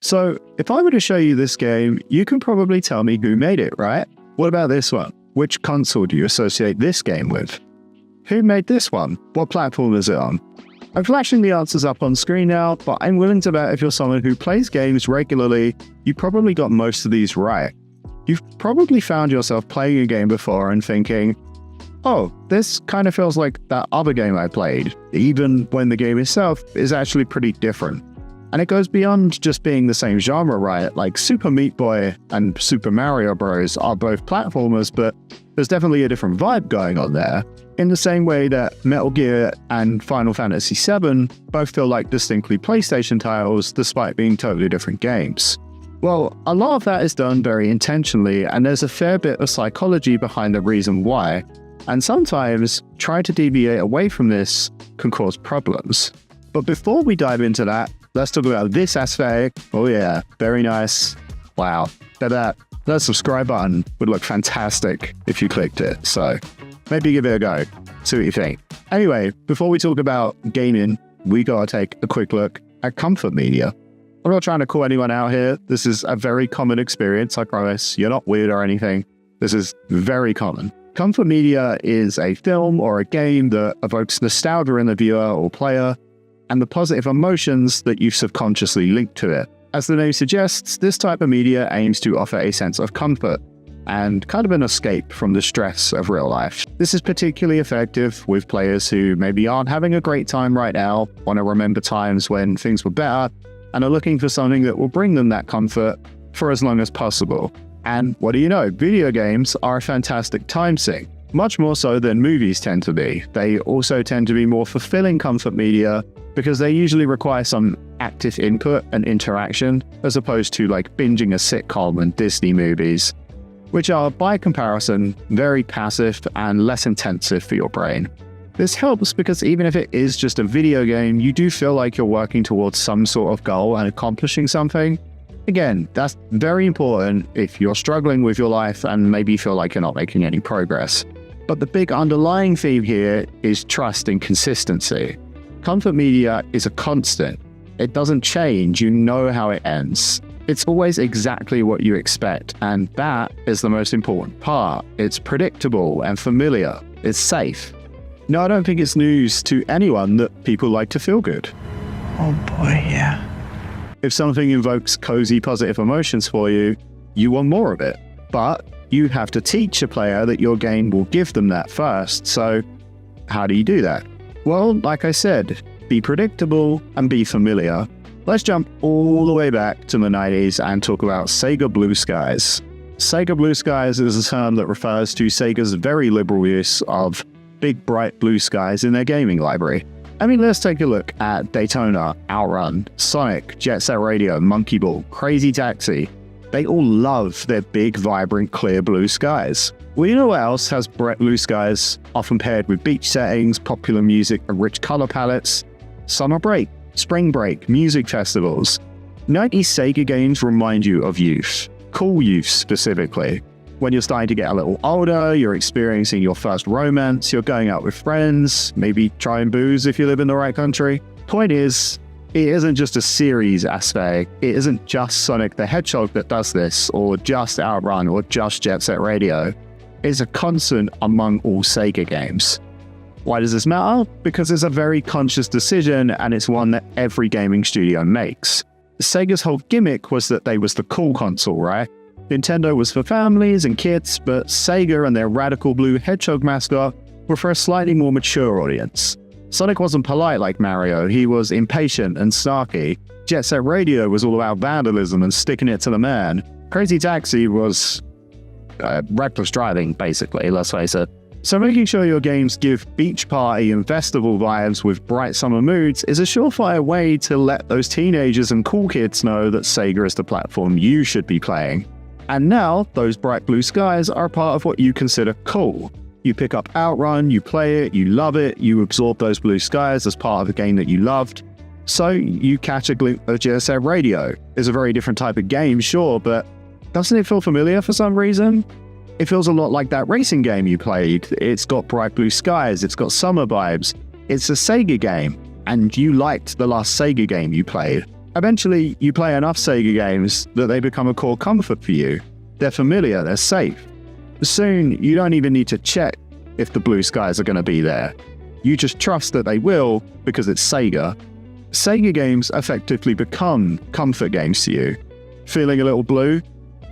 So if I were to show you this game, you can probably tell me who made it, right? What about this one? Which console do you associate this game with? Who made this one? What platform is it on? I'm flashing the answers up on screen now, but I'm willing to bet if you're someone who plays games regularly, you probably got most of these right. You've probably found yourself playing a game before and thinking, oh, this kind of feels like that other game I played, even when the game itself is actually pretty different. And it goes beyond just being the same genre, right? Like Super Meat Boy and Super Mario Bros. Are both platformers, but there's definitely a different vibe going on there. In the same way that Metal Gear and Final Fantasy VII both feel like distinctly PlayStation titles despite being totally different games. Well, a lot of that is done very intentionally, and there's a fair bit of psychology behind the reason why. And sometimes trying to deviate away from this can cause problems. But before we dive into that, let's talk about this aesthetic. Oh yeah, very nice. Wow, that subscribe button would look fantastic if you clicked it. So maybe give it a go, see what you think. Anyway, before we talk about gaming, we gotta take a quick look at comfort media. I'm not trying to call anyone out here. This is a very common experience, I promise. You're not weird or anything. This is very common. Comfort media is a film or a game that evokes nostalgia in the viewer or player, and the positive emotions that you've subconsciously linked to it. As the name suggests, this type of media aims to offer a sense of comfort and kind of an escape from the stress of real life. This is particularly effective with players who maybe aren't having a great time right now, want to remember times when things were better, and are looking for something that will bring them that comfort for as long as possible. And what do you know, video games are a fantastic time sink, much more so than movies tend to be. They also tend to be more fulfilling comfort media because they usually require some active input and interaction, as opposed to like binging a sitcom and Disney movies, which are, by comparison, very passive and less intensive for your brain. This helps because even if it is just a video game, you do feel like you're working towards some sort of goal and accomplishing something. Again, that's very important if you're struggling with your life and maybe feel like you're not making any progress. But the big underlying theme here is trust and consistency. Comfort media is a constant. It doesn't change, you know how it ends. It's always exactly what you expect, and that is the most important part. It's predictable and familiar. It's safe. No, I don't think it's news to anyone that people like to feel good. Oh boy, yeah. If something invokes cozy, positive emotions for you, you want more of it. But you have to teach a player that your game will give them that first. So how do you do that? Well, like I said, be predictable and be familiar. Let's jump all the way back to the 90s and talk about Sega Blue Skies. Sega Blue Skies is a term that refers to Sega's very liberal use of big bright blue skies in their gaming library. I mean, let's take a look at Daytona, Outrun, Sonic, Jet Set Radio, Monkey Ball, Crazy Taxi. They all love their big, vibrant, clear blue skies. Well, you know what else has bright blue skies, often paired with beach settings, popular music, and rich color palettes? Summer break, spring break, music festivals. 90s Sega games remind you of youth, cool youth specifically. When you're starting to get a little older, you're experiencing your first romance, you're going out with friends, maybe trying booze if you live in the right country. Point is, it isn't just a series aspect. It isn't just Sonic the Hedgehog that does this, or just Outrun, or just Jet Set Radio. It's a constant among all Sega games. Why does this matter? Because it's a very conscious decision, and it's one that every gaming studio makes. Sega's whole gimmick was that they was the cool console, right? Nintendo was for families and kids, but Sega and their radical blue hedgehog mascot were for a slightly more mature audience. Sonic wasn't polite like Mario, he was impatient and snarky. Jet Set Radio was all about vandalism and sticking it to the man. Crazy Taxi was reckless driving, basically, let's face it. So making sure your games give beach party and festival vibes with bright summer moods is a surefire way to let those teenagers and cool kids know that Sega is the platform you should be playing. And now, those bright blue skies are part of what you consider cool. You pick up Outrun, you play it, you love it, you absorb those blue skies as part of a game that you loved. So you catch a glimpse of Jet Set Radio. It's a very different type of game, sure, but doesn't it feel familiar for some reason? It feels a lot like that racing game you played. It's got bright blue skies, it's got summer vibes. It's a Sega game, and you liked the last Sega game you played. Eventually, you play enough Sega games that they become a core comfort for you. They're familiar, they're safe. Soon, you don't even need to check if the blue skies are going to be there. You just trust that they will because it's Sega. Sega games effectively become comfort games to you. Feeling a little blue?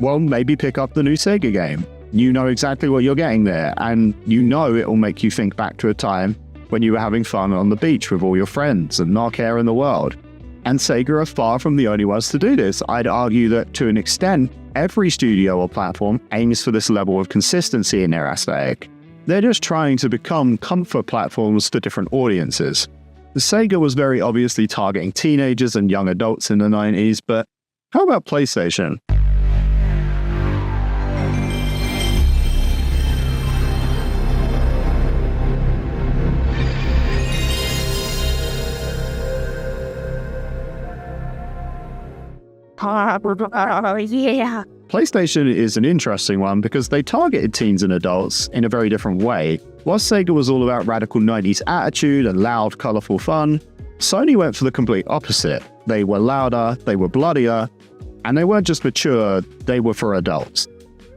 Well, maybe pick up the new Sega game. You know exactly what you're getting there, and you know it will make you think back to a time when you were having fun on the beach with all your friends and not care in the world. And Sega are far from the only ones to do this. I'd argue that to an extent, every studio or platform aims for this level of consistency in their aesthetic. They're just trying to become comfort platforms for different audiences. Sega was very obviously targeting teenagers and young adults in the 90s, but how about PlayStation? Oh, yeah. PlayStation is an interesting one because they targeted teens and adults in a very different way. While Sega was all about radical 90s attitude and loud, colourful fun, Sony went for the complete opposite. They were louder, they were bloodier, and they weren't just mature, they were for adults.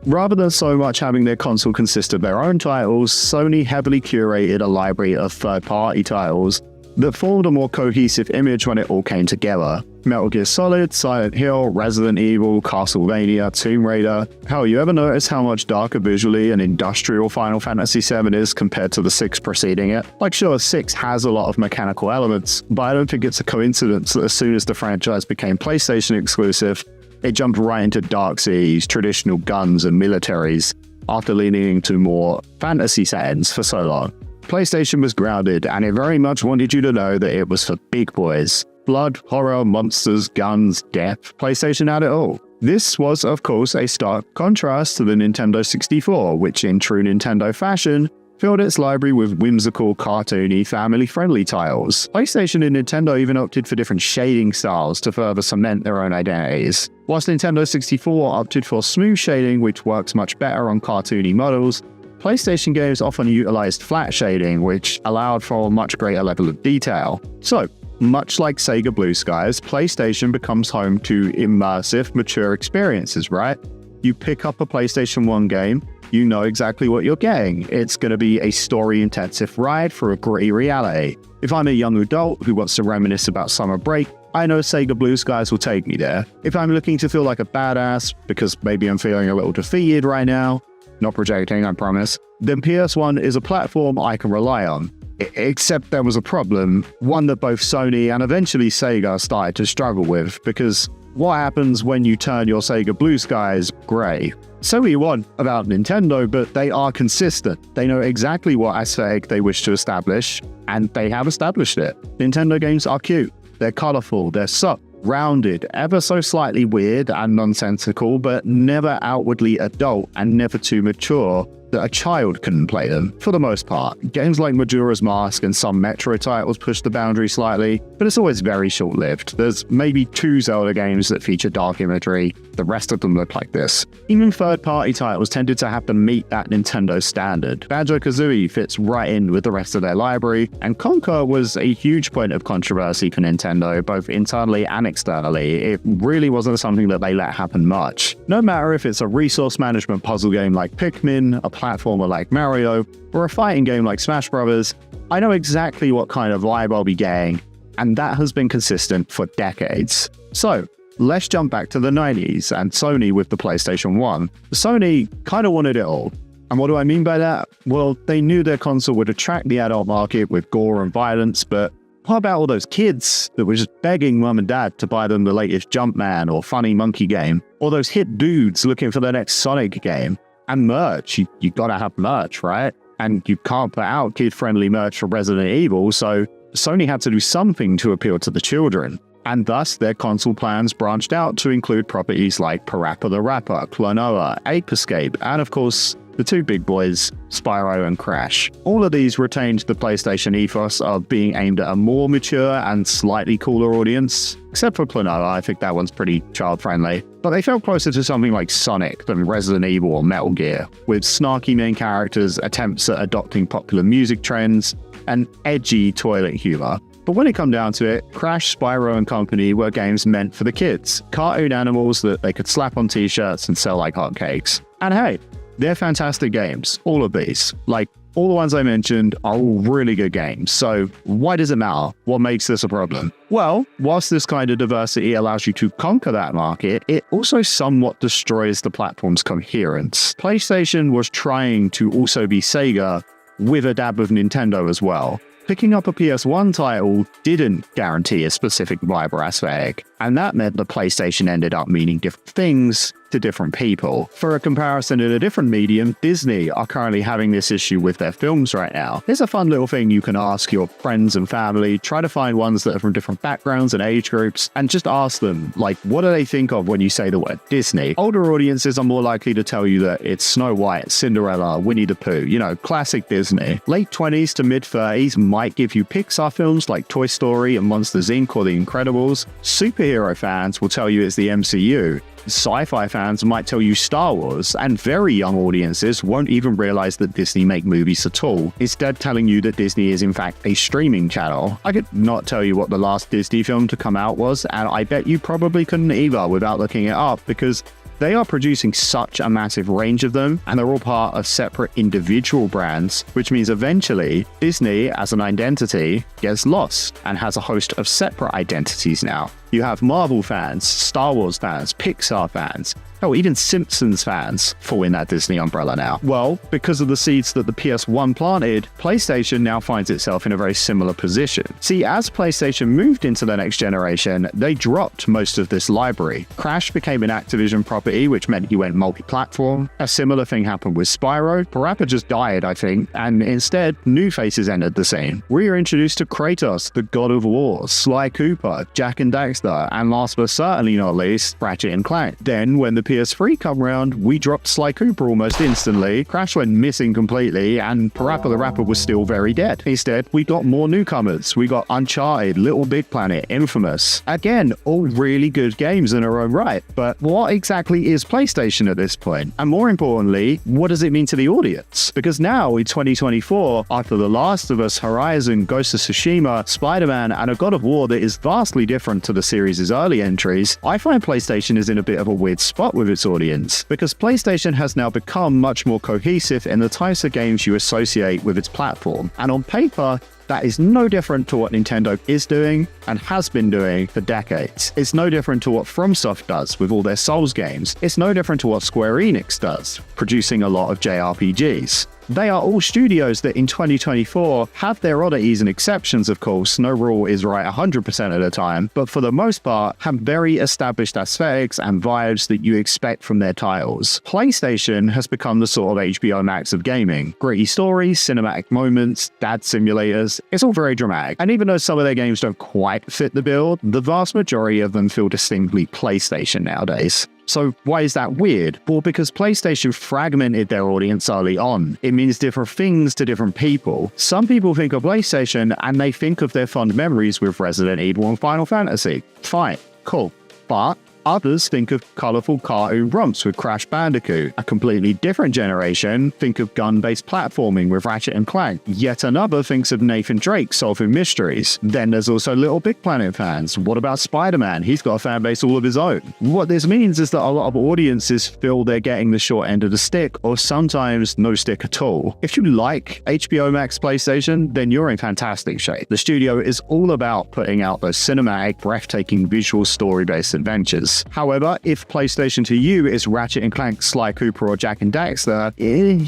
Rather than so much having their console consist of their own titles, Sony heavily curated a library of third-party titles that formed a more cohesive image when it all came together. Metal Gear Solid, Silent Hill, Resident Evil, Castlevania, Tomb Raider. Hell, you ever notice how much darker visually and industrial Final Fantasy VII is compared to the 6 preceding it? Like, sure, 6 has a lot of mechanical elements, but I don't think it's a coincidence that as soon as the franchise became PlayStation exclusive, it jumped right into dark seas, traditional guns and militaries, after leaning into more fantasy settings for so long. PlayStation was grounded, and it very much wanted you to know that it was for big boys. Blood, horror, monsters, guns, death. PlayStation had it all. This was, of course, a stark contrast to the Nintendo 64, which in true Nintendo fashion, filled its library with whimsical, cartoony, family-friendly titles. PlayStation and Nintendo even opted for different shading styles to further cement their own identities. Whilst Nintendo 64 opted for smooth shading, which works much better on cartoony models, PlayStation games often utilized flat shading, which allowed for a much greater level of detail. So, much like Sega Blue Skies, PlayStation becomes home to immersive, mature experiences, right? You pick up a PlayStation 1 game, you know exactly what you're getting. It's going to be a story-intensive ride for a gritty reality. If I'm a young adult who wants to reminisce about summer break, I know Sega Blue Skies will take me there. If I'm looking to feel like a badass, because maybe I'm feeling a little defeated right now, not projecting, I promise, then PS1 is a platform I can rely on. Except there was a problem, one that both Sony and eventually Sega started to struggle with, because what happens when you turn your Sega Blue Skies grey? So we want about Nintendo, but they are consistent. They know exactly what aesthetic they wish to establish, and they have established it. Nintendo games are cute, they're colourful, they're soft, rounded, ever so slightly weird and nonsensical, but never outwardly adult and never too mature that a child couldn't play them, for the most part. Games like Majora's Mask and some Metroid titles push the boundary slightly, but it's always very short-lived. There's maybe 2 Zelda games that feature dark imagery, the rest of them look like this. Even third-party titles tended to have to meet that Nintendo standard. Banjo-Kazooie fits right in with the rest of their library, and Conker was a huge point of controversy for Nintendo, both internally and externally. It really wasn't something that they let happen much. No matter if it's a resource management puzzle game like Pikmin, a platformer like Mario, or a fighting game like Smash Bros., I know exactly what kind of vibe I'll be getting, and that has been consistent for decades. So, let's jump back to the 90s and Sony with the PlayStation 1. Sony kind of wanted it all. And what do I mean by that? Well, they knew their console would attract the adult market with gore and violence, but what about all those kids that were just begging mum and dad to buy them the latest Jumpman or Funny Monkey game? Or those hit dudes looking for the next Sonic game? And merch, you gotta have merch, right? And you can't put out kid-friendly merch for Resident Evil, so Sony had to do something to appeal to the children. And thus, their console plans branched out to include properties like Parappa the Rapper, Klonoa, Ape Escape, and of course, the 2 big boys, Spyro and Crash. All of these retained the PlayStation ethos of being aimed at a more mature and slightly cooler audience. Except for Klonoa, I think that one's pretty child-friendly. But they felt closer to something like Sonic than Resident Evil or Metal Gear, with snarky main characters, attempts at adopting popular music trends, and edgy toilet humor. But when it come down to it, Crash, Spyro, and company were games meant for the kids. Cartoon animals that they could slap on t-shirts and sell like hotcakes. And hey, they're fantastic games, all of these. Like, all the ones I mentioned are all really good games, so why does it matter? What makes this a problem? Well, whilst this kind of diversity allows you to conquer that market, it also somewhat destroys the platform's coherence. PlayStation was trying to also be Sega with a dab of Nintendo as well. Picking up a PS1 title didn't guarantee a specific vibe or aesthetic, and that meant that PlayStation ended up meaning different things to different people. For a comparison in a different medium, Disney are currently having this issue with their films right now. Here's a fun little thing you can ask your friends and family. Try to find ones that are from different backgrounds and age groups, and just ask them, like, what do they think of when you say the word Disney? Older audiences are more likely to tell you that it's Snow White, Cinderella, Winnie the Pooh, you know, classic Disney. Late 20s to mid 30s might give you Pixar films like Toy Story and Monsters Inc. or The Incredibles. Superhero fans will tell you it's the MCU. Sci-fi fans might tell you Star Wars, and very young audiences won't even realize that Disney make movies at all, instead telling you that Disney is in fact a streaming channel. I could not tell you what the last Disney film to come out was, and I bet you probably couldn't either without looking it up, because they are producing such a massive range of them, and they're all part of separate individual brands, which means eventually Disney as an identity gets lost and has a host of separate identities now. You have Marvel fans, Star Wars fans, Pixar fans, hell, even Simpsons fans fall in that Disney umbrella now. Well, because of the seeds that the PS1 planted, PlayStation now finds itself in a very similar position. See, as PlayStation moved into the next generation, they dropped most of this library. Crash became an Activision property, which meant he went multi-platform. A similar thing happened with Spyro. Parappa just died, I think, and instead, new faces entered the scene. We are introduced to Kratos, the God of War, Sly Cooper, Jak and Daxter, and last but certainly not least, Ratchet and Clank. Then, when the PS3 come round, we dropped Sly Cooper almost instantly, Crash went missing completely, and Parappa the Rapper was still very dead. Instead, we got more newcomers. We got Uncharted, Little Big Planet, Infamous. Again, all really good games in their own right, but what exactly is PlayStation at this point? And more importantly, what does it mean to the audience? Because now, in 2024, after The Last of Us, Horizon, Ghost of Tsushima, Spider-Man, and a God of War that is vastly different to the series' early entries, I find PlayStation is in a bit of a weird spot with its audience, because PlayStation has now become much more cohesive in the types of games you associate with its platform, and on paper, that is no different to what Nintendo is doing and has been doing for decades. It's no different to what FromSoft does with all their Souls games. It's no different to what Square Enix does, producing a lot of JRPGs. They are all studios that in 2024 have their oddities and exceptions, of course, no rule is right 100% of the time, but for the most part have very established aesthetics and vibes that you expect from their titles. PlayStation has become the sort of HBO Max of gaming. Gritty stories, cinematic moments, dad simulators, it's all very dramatic. And even though some of their games don't quite fit the bill, the vast majority of them feel distinctly PlayStation nowadays. So why is that weird? Well, because PlayStation fragmented their audience early on. It means different things to different people. Some people think of PlayStation and they think of their fond memories with Resident Evil and Final Fantasy. Fine, cool. But others think of colourful cartoon romps with Crash Bandicoot. A completely different generation think of gun-based platforming with Ratchet and Clank. Yet another thinks of Nathan Drake solving mysteries. Then there's also Little Big Planet fans. What about Spider-Man? He's got a fan base all of his own. What this means is that a lot of audiences feel they're getting the short end of the stick, or sometimes no stick at all. If you like HBO Max PlayStation, then you're in fantastic shape. The studio is all about putting out those cinematic, breathtaking visual story-based adventures. However, if PlayStation to you is Ratchet and Clank, Sly Cooper, or Jak and Daxter,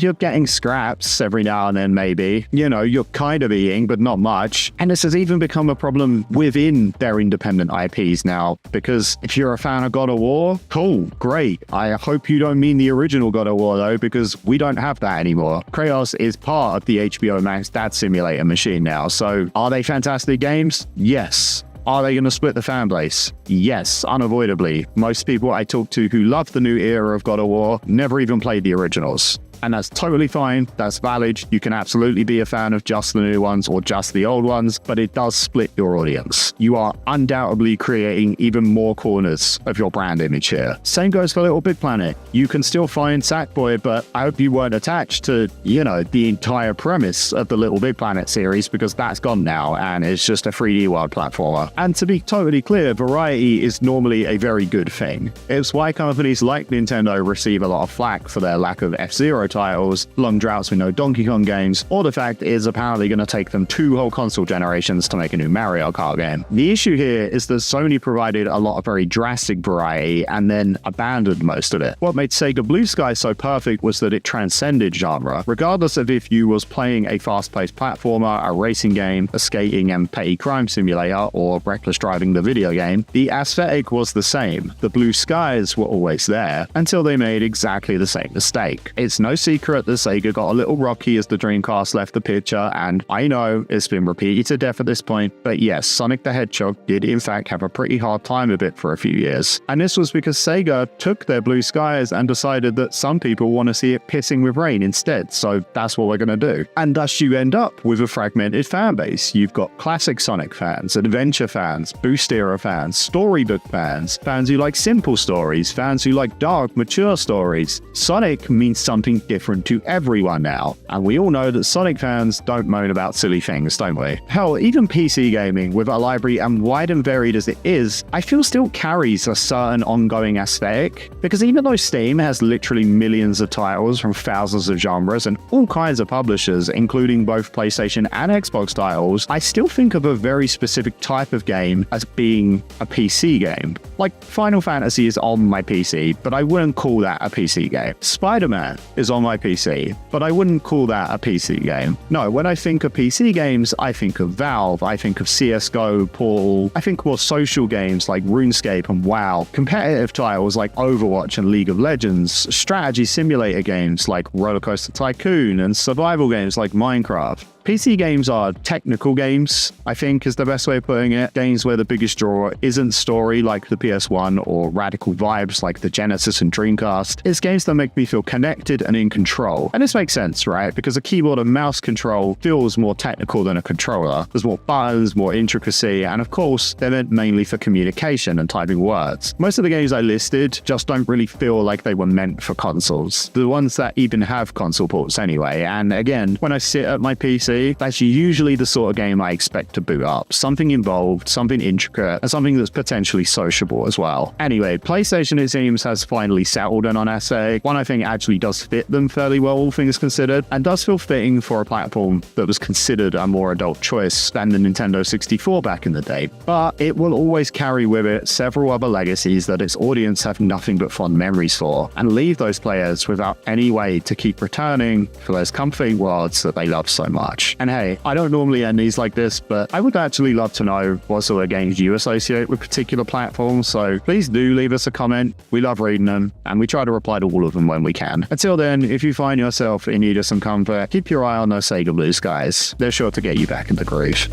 you're getting scraps every now and then maybe. You know, you're kind of eating, but not much. And this has even become a problem within their independent IPs now, because if you're a fan of God of War, cool, great. I hope you don't mean the original God of War though, because we don't have that anymore. Kratos is part of the HBO Max Dad Simulator machine now, so are they fantastic games? Yes. Are they going to split the fan base? Yes, unavoidably. Most people I talk to who love the new era of God of War never even played the originals. And that's totally fine. That's valid. You can absolutely be a fan of just the new ones or just the old ones, but it does split your audience. You are undoubtedly creating even more corners of your brand image here. Same goes for Little Big Planet. You can still find Sackboy, but I hope you weren't attached to, the entire premise of the Little Big Planet series, because that's gone now and it's just a 3D world platformer. And to be totally clear, variety is normally a very good thing. It's why companies like Nintendo receive a lot of flack for their lack of F-Zero titles, long droughts with no Donkey Kong games, or the fact it's apparently going to take them 2 whole console generations to make a new Mario Kart game. The issue here is that Sony provided a lot of very drastic variety and then abandoned most of it. What made Sega Blue Sky so perfect was that it transcended genre. Regardless of if you was playing a fast-paced platformer, a racing game, a skating and petty crime simulator, or reckless driving the video game, the aesthetic was the same. The blue skies were always there, until they made exactly the same mistake. It's no secret that Sega got a little rocky as the Dreamcast left the picture, and I know it's been repeated to death at this point, but yes, Sonic the Hedgehog did in fact have a pretty hard time of it for a few years. And this was because Sega took their blue skies and decided that some people want to see it pissing with rain instead, so that's what we're going to do. And thus you end up with a fragmented fan base. You've got classic Sonic fans, adventure fans, Boost era fans, storybook fans, fans who like simple stories, fans who like dark, mature stories. Sonic means something different to everyone now, and we all know that Sonic fans don't moan about silly things, don't we? Hell, even PC gaming, with a library and wide and varied as it is, I feel still carries a certain ongoing aesthetic, because even though Steam has literally millions of titles from thousands of genres and all kinds of publishers, including both PlayStation and Xbox titles, I still think of a very specific type of game as being a PC game. Like, Final Fantasy is on my PC, but I wouldn't call that a PC game. Spider-Man is on my PC, but I wouldn't call that a PC game. No, when I think of PC games, I think of Valve, I think of CSGO, Portal, I think more social games like RuneScape and WoW, competitive titles like Overwatch and League of Legends, strategy simulator games like Roller Coaster Tycoon, and survival games like Minecraft. PC games are technical games, I think is the best way of putting it. Games where the biggest draw isn't story like the PS1 or radical vibes like the Genesis and Dreamcast. It's games that make me feel connected and in control. And this makes sense, right? Because a keyboard and mouse control feels more technical than a controller. There's more buttons, more intricacy, and of course, they're meant mainly for communication and typing words. Most of the games I listed just don't really feel like they were meant for consoles. The ones that even have console ports anyway. And again, when I sit at my PC, that's usually the sort of game I expect to boot up. Something involved, something intricate, and something that's potentially sociable as well. Anyway, PlayStation, it seems, has finally settled in on aesthetic, one I think actually does fit them fairly well, all things considered, and does feel fitting for a platform that was considered a more adult choice than the Nintendo 64 back in the day. But it will always carry with it several other legacies that its audience have nothing but fond memories for, and leave those players without any way to keep returning for those comforting worlds that they love so much. And hey, I don't normally end these like this, but I would actually love to know what sort of games you associate with particular platforms, so please do leave us a comment. We love reading them, and we try to reply to all of them when we can. Until then, if you find yourself in need of some comfort, keep your eye on those Sega Blue Skies. They're sure to get you back in the groove.